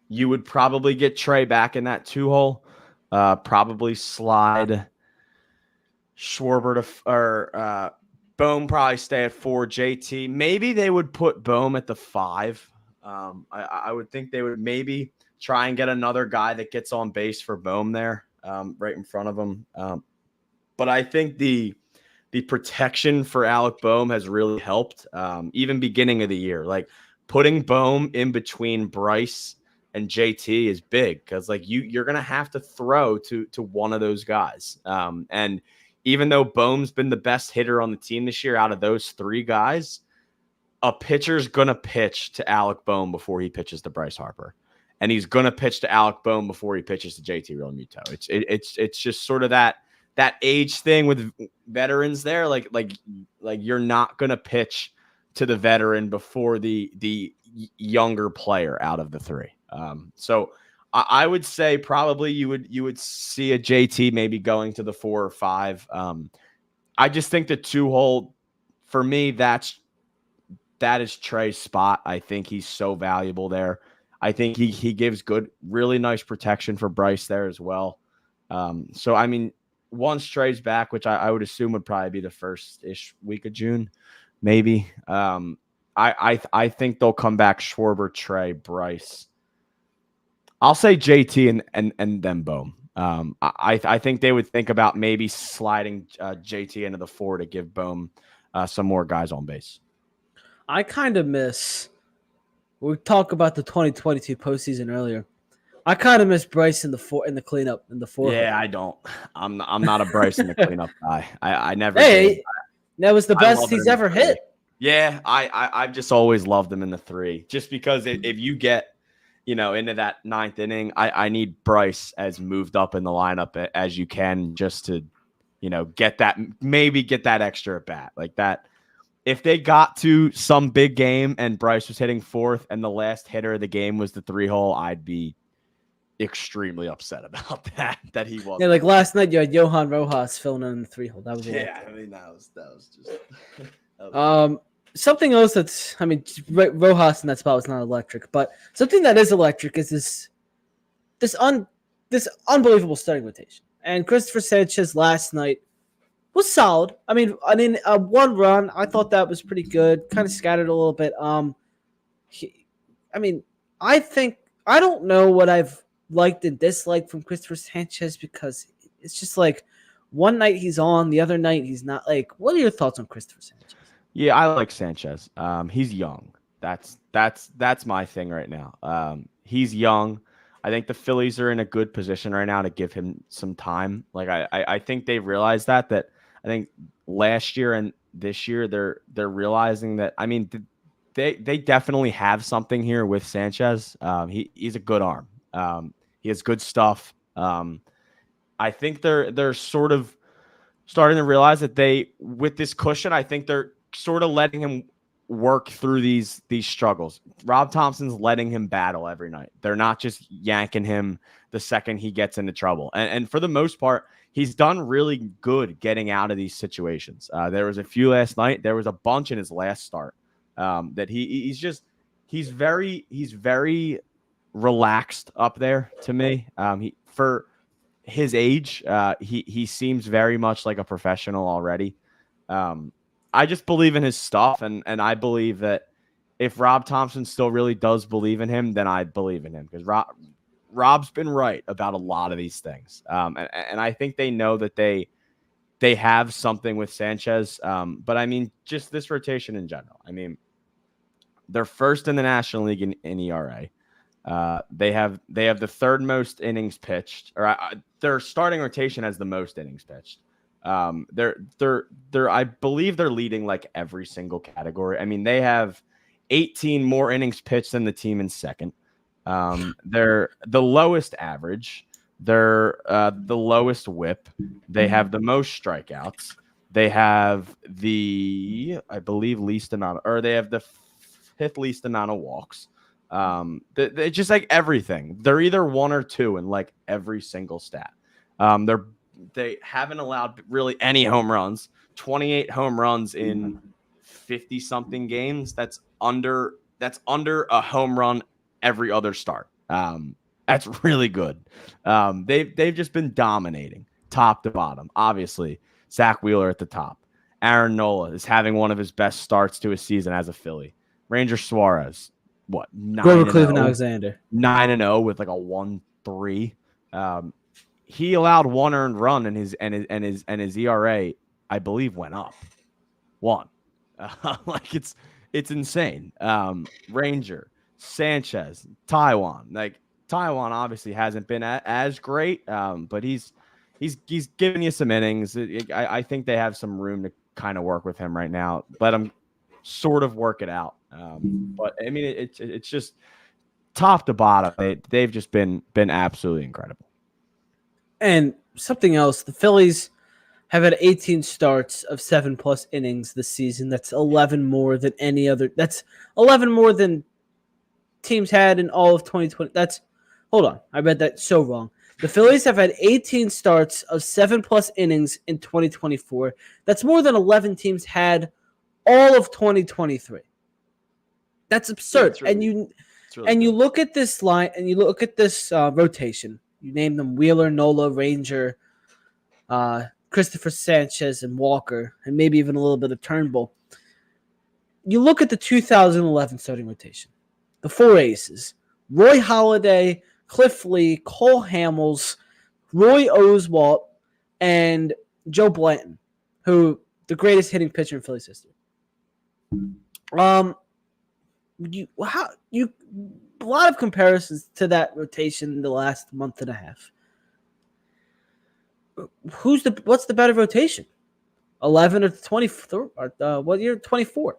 Speaker 4: you would probably get Trey back in that 2-hole. Probably slide Schwarber or Bohm probably stay at 4. JT. Maybe they would put Bohm at the 5. I would think they would maybe try and get another guy that gets on base for Bohm there, right in front of him. But I think the protection for Alec Bohm has really helped, even beginning of the year. Like putting Bohm in between Bryce and JT is big because like you're gonna have to throw to one of those guys. And even though Bohm's been the best hitter on the team this year out of those 3 guys, a pitcher's gonna pitch to Alec Bohm before he pitches to Bryce Harper, and he's gonna pitch to Alec Bohm before he pitches to JT Realmuto. It's just sort of that age thing with veterans there. Like you're not gonna pitch to the veteran before the younger player out of the 3. So I would say probably you would see a JT maybe going to the 4 or 5. I just think the 2-hole for me, that is Trey's spot. I think he's so valuable there. I think he gives really nice protection for Bryce there as well. So I mean, once Trey's back, which I would assume would probably be the first-ish week of June, maybe. I think they'll come back Schwarber, Trey, Bryce. I'll say JT and then Bohm. I think they would think about maybe sliding JT into the 4 to give Bohm some more guys on base.
Speaker 3: I kind of miss. We talked about the 2022 postseason earlier. I kind of miss Bryce in the 4 in the cleanup in the 4.
Speaker 4: Yeah, I don't. I'm not a Bryce in the cleanup guy. I never.
Speaker 3: Hey,
Speaker 4: did.
Speaker 3: that was the best he's ever hit.
Speaker 4: Yeah, I've just always loved him in the 3, just because if you get into that 9th inning, I need Bryce as moved up in the lineup as you can, just to get that extra at bat like that. If they got to some big game and Bryce was hitting 4th and the last hitter of the game was the 3-hole, I'd be extremely upset about that he wasn't.
Speaker 3: Yeah, like last night you had Johan Rojas filling in the 3-hole. That was
Speaker 4: I mean that was just
Speaker 3: something else that's, I mean, Rojas in that spot was not electric, but something that is electric is this unbelievable starting rotation. And Christopher Sanchez last night was solid. I mean, 1 run, I thought that was pretty good. Kind of scattered a little bit. I don't know what I've liked and disliked from Christopher Sanchez, because it's just like one night he's on, the other night he's not. Like, what are your thoughts on Christopher Sanchez?
Speaker 4: Yeah, I like Sanchez. He's young. That's my thing right now. He's young. I think the Phillies are in a good position right now to give him some time. Like I think they realized that I think last year and this year they're realizing that. I mean, they definitely have something here with Sanchez. He's a good arm. He has good stuff. I think they're sort of starting to realize that with this cushion, I think they're sort of letting him work through these struggles. Rob Thompson's letting him battle every night. They're not just yanking him the second he gets into trouble. And for the most part, he's done really good getting out of these situations. There was a few last night. There was a bunch in his last start that he's very relaxed up there to me. For his age, he seems very much like a professional already. I just believe in his stuff, and I believe that if Rob Thompson still really does believe in him, then I believe in him, because Rob's been right about a lot of these things. And I think they know that they have something with Sanchez. But I mean, just this rotation in general. I mean, They're first in the National League in ERA. They have the third most innings pitched, or their starting rotation has the most innings pitched. They're I believe they're leading like every single category. I mean, they have 18 more innings pitched than the team in second. They're the lowest average. They're the lowest whip. They have the most strikeouts. They have I believe, least amount, or they have the fifth least amount of walks. They just like everything. They're either one or two in like every single stat. They haven't allowed really any home runs. 28 home runs in 50 something games. That's under a home run every other start. That's really good. They've just been dominating top to bottom. Obviously, Zach Wheeler at the top. Aaron Nola is having one of his best starts to a season as a Philly. Ranger Suarez, what, 9-0 with like a 1.3. He allowed one earned run, and his ERA, I believe, went up one. Like it's insane. Ranger, Sanchez, Taiwan. Like Taiwan obviously hasn't been as great, but he's giving you some innings. I think they have some room to kind of work with him right now. Let him sort of work it out. But I mean, it's just top to bottom. They've just been absolutely incredible.
Speaker 3: And something else, the Phillies have had 18 starts of 7+ innings this season. That's 11 more than any other. That's 11 more than teams had in all of 2020. Hold on, I read that so wrong. The Phillies have had 18 starts of 7+ innings in 2024. That's more than 11 teams had all of 2023. That's absurd. Yeah, you look at this line, and you look at this rotation. You name them: Wheeler, Nola, Ranger, Christopher Sanchez, and Walker, and maybe even a little bit of Turnbull. You look at the 2011 starting rotation. The four aces: Roy Halladay, Cliff Lee, Cole Hamels, Roy Oswalt, and Joe Blanton, who the greatest hitting pitcher in Phillies history. A lot of comparisons to that rotation in the last month and a half. What's the better rotation? 11 or 24? What year? 24.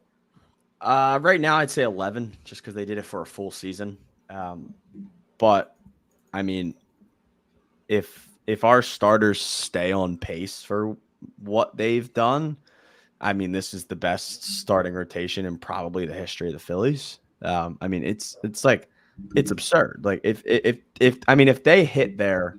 Speaker 4: Right now I'd say 11, just because they did it for a full season. But I mean, if our starters stay on pace for what they've done, I mean, this is the best starting rotation in probably the history of the Phillies. I mean, it's like, it's absurd. Like if they hit their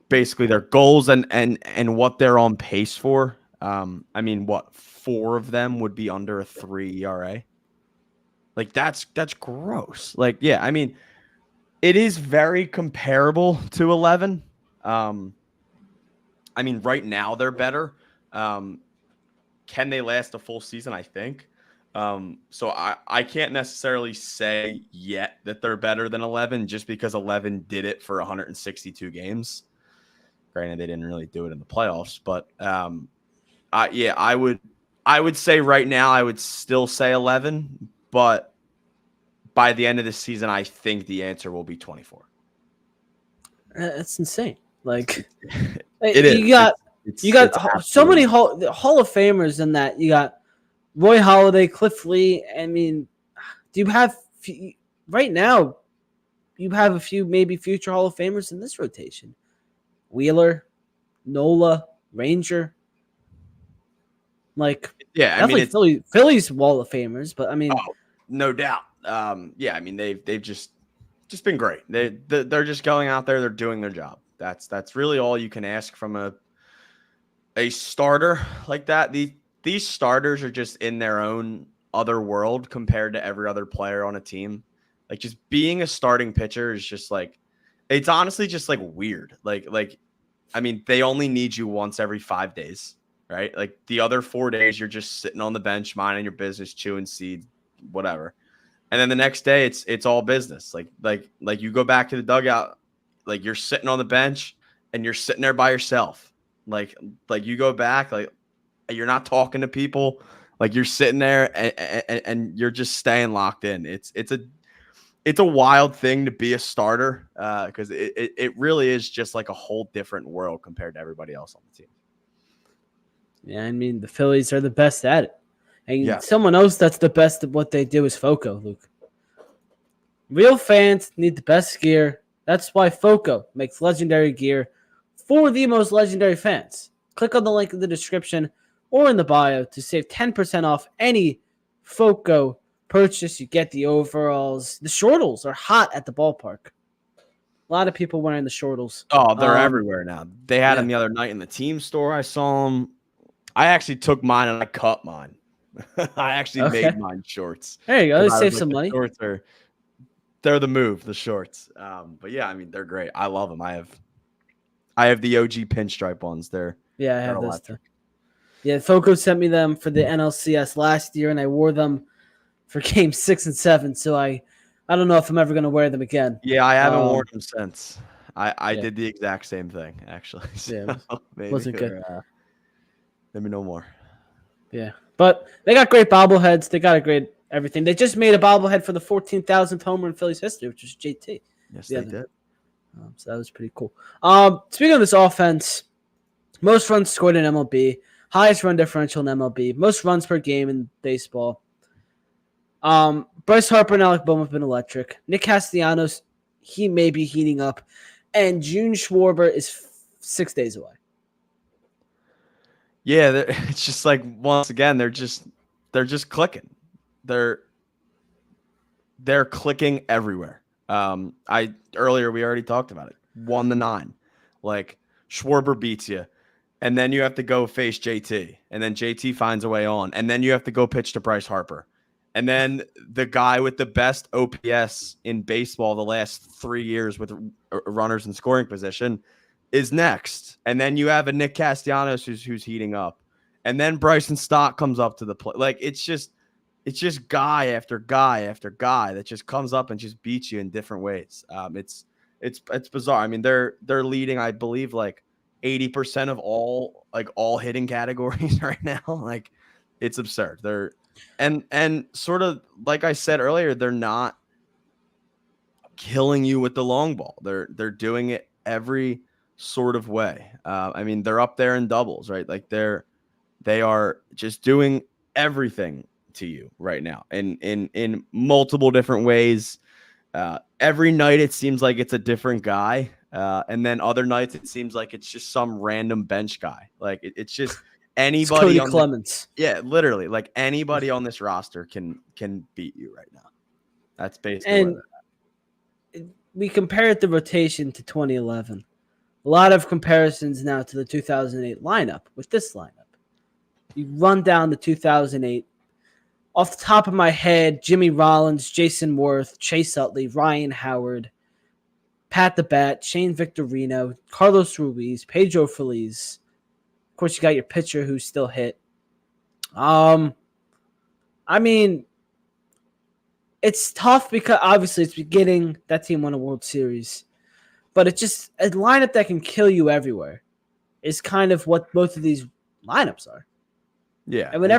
Speaker 4: basically their goals and what they're on pace for, I mean, what, 4 of them would be under a 3 ERA? Like that's gross. Like, yeah, I mean, it is very comparable to 11. I mean, right now they're better. Can they last a full season? I think. So I can't necessarily say yet that they're better than 11, just because 11 did it for 162 games. Granted, they didn't really do it in the playoffs, but I would say right now I would still say 11, but by the end of the season, I think the answer will be 24.
Speaker 3: That's insane. Like
Speaker 4: it is.
Speaker 3: You got so many Hall of Famers in that. You got Roy Halladay, Cliff Lee. I mean, do you have right now? You have a few maybe future Hall of Famers in this rotation: Wheeler, Nola, Ranger. Like,
Speaker 4: yeah, I mean,
Speaker 3: Phillies Wall of Famers, but I mean,
Speaker 4: no doubt. Yeah, I mean, they've just been great. They're just going out there. They're doing their job. That's really all you can ask from a starter like that. These starters are just in their own other world compared to every other player on a team. Like, just being a starting pitcher is just like, it's honestly just like weird. Like, I mean, they only need you once every 5 days, right? Like, the other 4 days, you're just sitting on the bench, minding your business, chewing seeds, whatever. And then the next day, it's all business. Like you go back to the dugout, like you're sitting on the bench and you're sitting there by yourself. Like you go back, like you're not talking to people. Like you're sitting there and you're just staying locked in. It's a wild thing to be a starter because it really is just like a whole different world compared to everybody else on the team.
Speaker 3: Yeah, I mean, the Phillies are the best at it. And
Speaker 4: Yeah.
Speaker 3: someone else that's the best at what they do is FOCO, Luke. Real fans need the best gear. That's why FOCO makes legendary gear for the most legendary fans. Click on the link in the description or in the bio to save 10% off any FOCO purchase. You get the overalls. The shortles are hot at the ballpark. A lot of people wearing the shortles.
Speaker 4: Oh, they're everywhere now. They had
Speaker 3: yeah.
Speaker 4: them the other night in the team store. I saw them. I actually took mine and I cut mine. I actually made mine shorts.
Speaker 3: There you go. They save
Speaker 4: Like,
Speaker 3: some
Speaker 4: the
Speaker 3: money.
Speaker 4: Shorts they're the move, the shorts. But yeah, I mean they're great. I love them. I have the OG pinstripe ones.
Speaker 3: I have those
Speaker 4: electric.
Speaker 3: too. Yeah, FOCO sent me them for the NLCS last year, and I wore them for games 6 and 7. So I don't know if I'm ever going to wear them again.
Speaker 4: Yeah, I haven't worn them since. I did the exact same thing actually. So maybe
Speaker 3: wasn't good.
Speaker 4: Maybe no more.
Speaker 3: Yeah, but they got great bobbleheads. They got a great everything. They just made a bobblehead for the 14,000th homer in Phillies history, which was JT.
Speaker 4: Yes, they did.
Speaker 3: So that was pretty cool. Speaking of this offense, most runs scored in MLB, highest run differential in MLB, most runs per game in baseball. Bryce Harper and Alec Boehm have been electric. Nick Castellanos, he may be heating up, and June Schwarber is 6 days away.
Speaker 4: Yeah, it's just like once again they're just clicking. They're clicking everywhere. Earlier we already talked about it. 1-9, like Schwarber beats you, and then you have to go face JT, and then JT finds a way on, and then you have to go pitch to Bryce Harper, and then the guy with the best OPS in baseball the last 3 years with runners in scoring position is next, and then you have a Nick Castellanos who's heating up, and then Bryson Stott comes up to the plate. Like it's just guy after guy after guy that just comes up and just beats you in different ways. It's bizarre. I mean, they're leading, I believe, like 80% of all hitting categories right now. Like it's absurd. They're and sort of like I said earlier, they're not killing you with the long ball. They're doing it every sort of way. I mean, they're up there in doubles, right? Like they are just doing everything to you right now in multiple different ways. Every night it seems like it's a different guy. And then other nights it seems like it's just some random bench guy. Like it's just anybody.
Speaker 3: It's Cody Clemens.
Speaker 4: Literally, like anybody on this roster can beat you right now. That's basically
Speaker 3: and we compared the rotation to 2011. A lot of comparisons now to the 2008 lineup with this lineup. You run down the 2008. Off the top of my head, Jimmy Rollins, Jason Worth, Chase Utley, Ryan Howard, Pat the Bat, Shane Victorino, Carlos Ruiz, Pedro Feliz. Of course, you got your pitcher who's still hit. I mean, it's tough because obviously it's beginning. That team won a World Series. But it's just a lineup that can kill you everywhere is kind of what both of these lineups are.
Speaker 4: Yeah.
Speaker 3: And when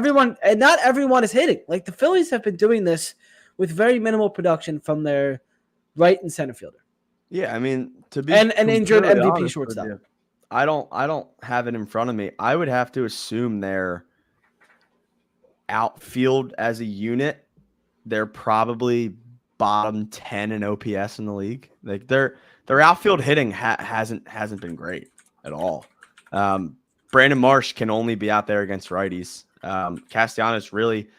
Speaker 3: not everyone is hitting. Like the Phillies have been doing this with very minimal production from their right and center fielder.
Speaker 4: Yeah, I mean, to be
Speaker 3: and an injured MVP
Speaker 4: honest
Speaker 3: shortstop.
Speaker 4: I don't have it in front of me. I would have to assume their outfield as a unit, they're probably bottom 10 in OPS in the league. Like their outfield hitting hasn't been great at all. Brandon Marsh can only be out there against righties. Castellanos really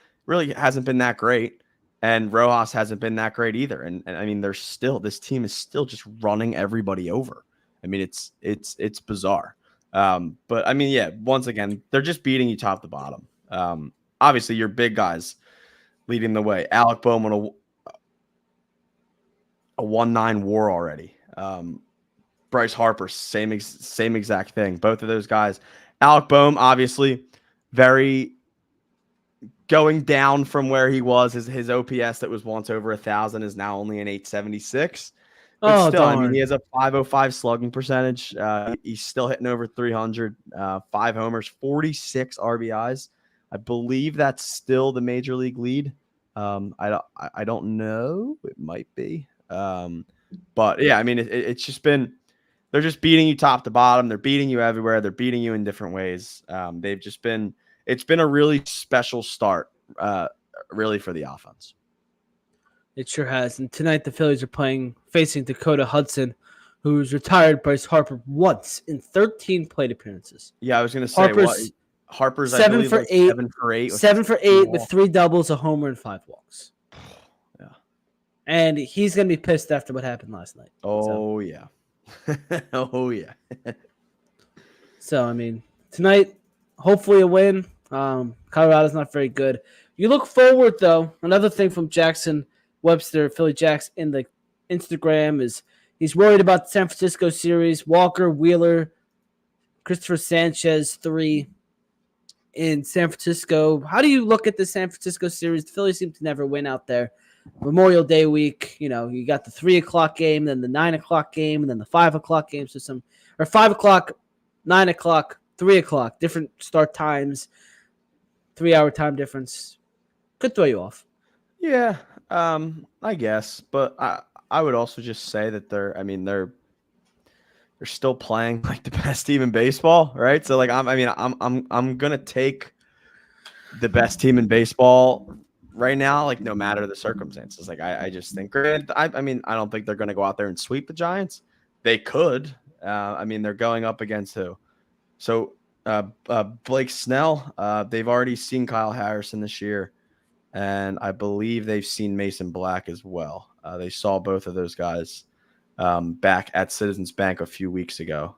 Speaker 4: hasn't been that great, and Rojas hasn't been that great either. And I mean, this team is still just running everybody over. I mean, it's bizarre. But I mean, yeah, once again, they're just beating you top to bottom. Obviously, your big guys leading the way. Alec Boehm on a 1-9 WAR already. Bryce Harper, same exact thing. Both of those guys. Alec Boehm, obviously, very going down from where he was. His OPS that was once over 1,000 is now only an 876. But still, darn. I mean, he has a 505 slugging percentage. He's still hitting over 300, 5 homers, 46 RBIs I believe that's still the major league lead. I don't know. It might be. But yeah, I mean, it's just been, they're just beating you top to bottom. They're beating you everywhere. They're beating you in different ways. It's been a really special start, really, for the offense.
Speaker 3: It sure has. And tonight the Phillies are facing Dakota Hudson, who's retired Bryce Harper once in 13 plate appearances.
Speaker 4: Yeah, I was going to say Harper's
Speaker 3: 7 for 8.
Speaker 4: 7 for 8.
Speaker 3: 7 for 8 with 3 doubles, a homer, and 5 walks.
Speaker 4: Yeah.
Speaker 3: And he's going to be pissed after what happened last night.
Speaker 4: Oh, yeah. Oh, yeah.
Speaker 3: So, I mean, tonight, hopefully a win. Colorado's not very good. You look forward, though. Another thing from Jackson Webster, Philly Jacks, in the Instagram is he's worried about the San Francisco series. Walker, Wheeler, Christopher Sanchez, 3 in San Francisco. How do you look at the San Francisco series? The Phillies seem to never win out there. Memorial Day week, you got the 3 o'clock game, then the 9 o'clock game, and then the 5 o'clock game. So 5 o'clock, 9 o'clock, 3 o'clock, different start times, 3-hour time difference. Could throw you off.
Speaker 4: Yeah, I guess, but I would also just say that they're still playing like the best team in baseball, right? So like I'm gonna take the best team in baseball right now, like no matter the circumstances. Like I just think, granted, I don't think they're gonna go out there and sweep the Giants. They could. They're going up against who? So Blake Snell. They've already seen Kyle Harrison this year. And I believe they've seen Mason Black as well. They saw both of those guys back at Citizens Bank a few weeks ago.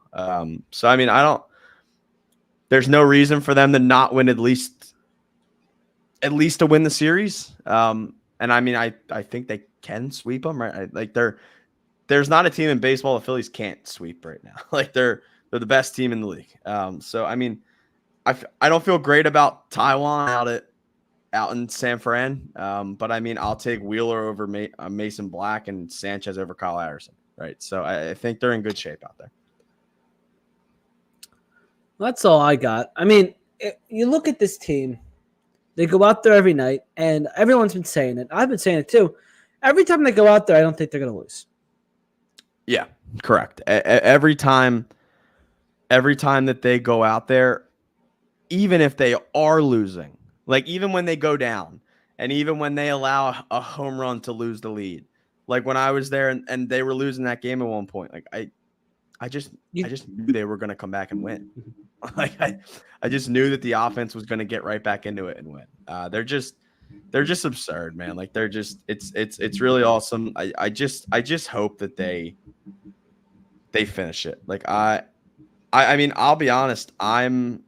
Speaker 4: There's no reason for them to not win at least to win the series. I think they can sweep them, right? There's not a team in baseball the Phillies can't sweep right now. Like they're the best team in the league. I don't feel great about Taiwan out in San Fran. But I'll take Wheeler over Mason Black and Sanchez over Kyle Harrison. Right. So I think they're in good shape out there.
Speaker 3: That's all I got. You look at this team, they go out there every night, and everyone's been saying it. I've been saying it too. Every time they go out there, I don't think they're going to lose.
Speaker 4: Yeah, correct. Every time that they go out there, even if they are losing, like even when they go down and even when they allow a home run to lose the lead, like when I was there and they were losing that game at one point, like I just knew they were going to come back and win. Like I just knew that the offense was going to get right back into it and win. They're just absurd, man. Like it's really awesome. I just hope that they finish it. Like I'll be honest, I'm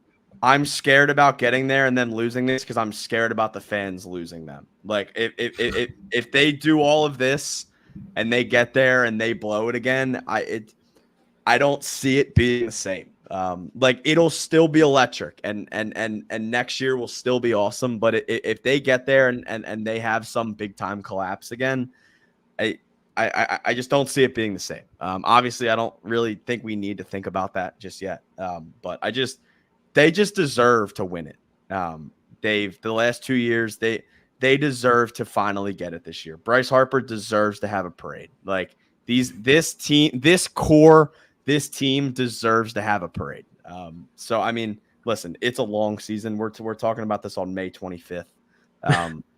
Speaker 4: scared about getting there and then losing this because I'm scared about the fans losing them. Like if they do all of this and they get there and they blow it again, I don't see it being the same. Like it'll still be electric and next year will still be awesome. But if they get there and they have some big time collapse again, I just don't see it being the same. Obviously, I don't really think we need to think about that just yet. But they just deserve to win it. The last 2 years, they deserve to finally get it this year. Bryce Harper deserves to have a parade. Like this team deserves to have a parade. Listen, it's a long season. We're talking about this on May 25th.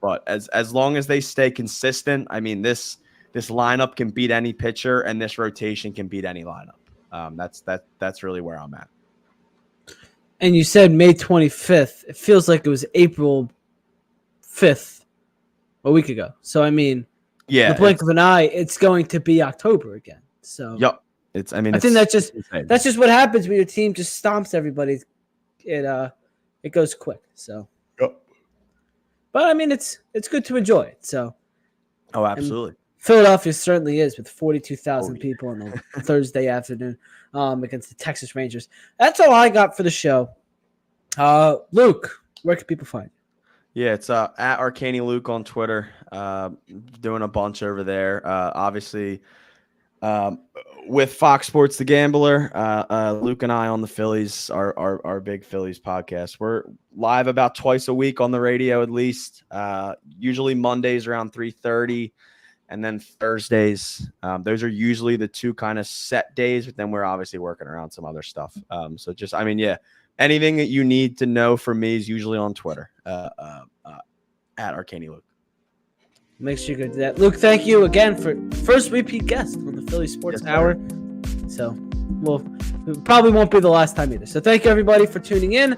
Speaker 4: But as long as they stay consistent, this lineup can beat any pitcher and this rotation can beat any lineup. That's really where I'm at.
Speaker 3: And you said May 25th. It feels like it was April 5th a week ago. So,
Speaker 4: yeah,
Speaker 3: the blink of an eye, it's going to be October again. So,
Speaker 4: yep. I
Speaker 3: think that's just what happens when your team just stomps everybody. It goes quick. So,
Speaker 4: yep.
Speaker 3: But it's good to enjoy it. So,
Speaker 4: oh, absolutely.
Speaker 3: Philadelphia certainly is with 42,000 people on a Thursday afternoon against the Texas Rangers. That's all I got for the show. Luke, where can people find you?
Speaker 4: Yeah, it's at Arcaini Luke on Twitter. Doing a bunch over there. Obviously, with Fox Sports The Gambler. Luke and I on the Phillies, our big Phillies podcast. We're live about twice a week on the radio, at least. Usually Mondays around 3:30, and then Thursdays. Those are usually the two kind of set days, but then we're obviously working around some other stuff. So just, I mean, yeah, anything that you need to know from me is usually on Twitter at Arcaini Luke.
Speaker 3: Make sure you go do that. Luke, thank you again for first repeat guest on the Philly Sports Hour. So, it probably won't be the last time either. So, thank you everybody for tuning in.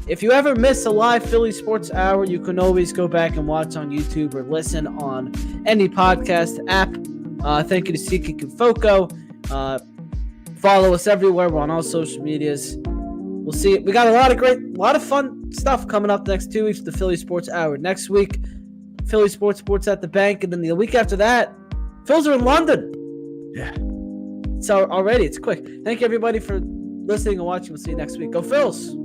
Speaker 3: If you ever miss a live Philly Sports Hour, you can always go back and watch on YouTube or listen on any podcast app. Thank you to SeatGeek and Foco. Follow us everywhere. We're on all social medias. We'll see. We got a lot of fun stuff coming up the next 2 weeks with the Philly Sports Hour. Next week, Philly Sports at the Bank, and then the week after that, Phils are in London.
Speaker 4: Yeah.
Speaker 3: So already, it's quick. Thank you everybody for listening and watching. We'll see you next week. Go Phils!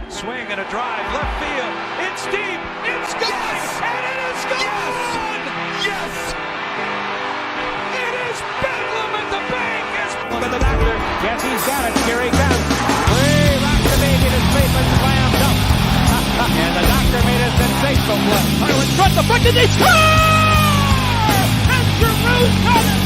Speaker 1: Swing and a drive, left field. It's deep. It's gone. Yes. And it is gone. Yes. It is Bedlam at the Bank.
Speaker 2: Look at the doctor. Yes, he's got it. Here he comes. Way rocks the baby to sleep and slams up. And the doctor made a sensational play. In front, the front, and they score! And Giroux got it!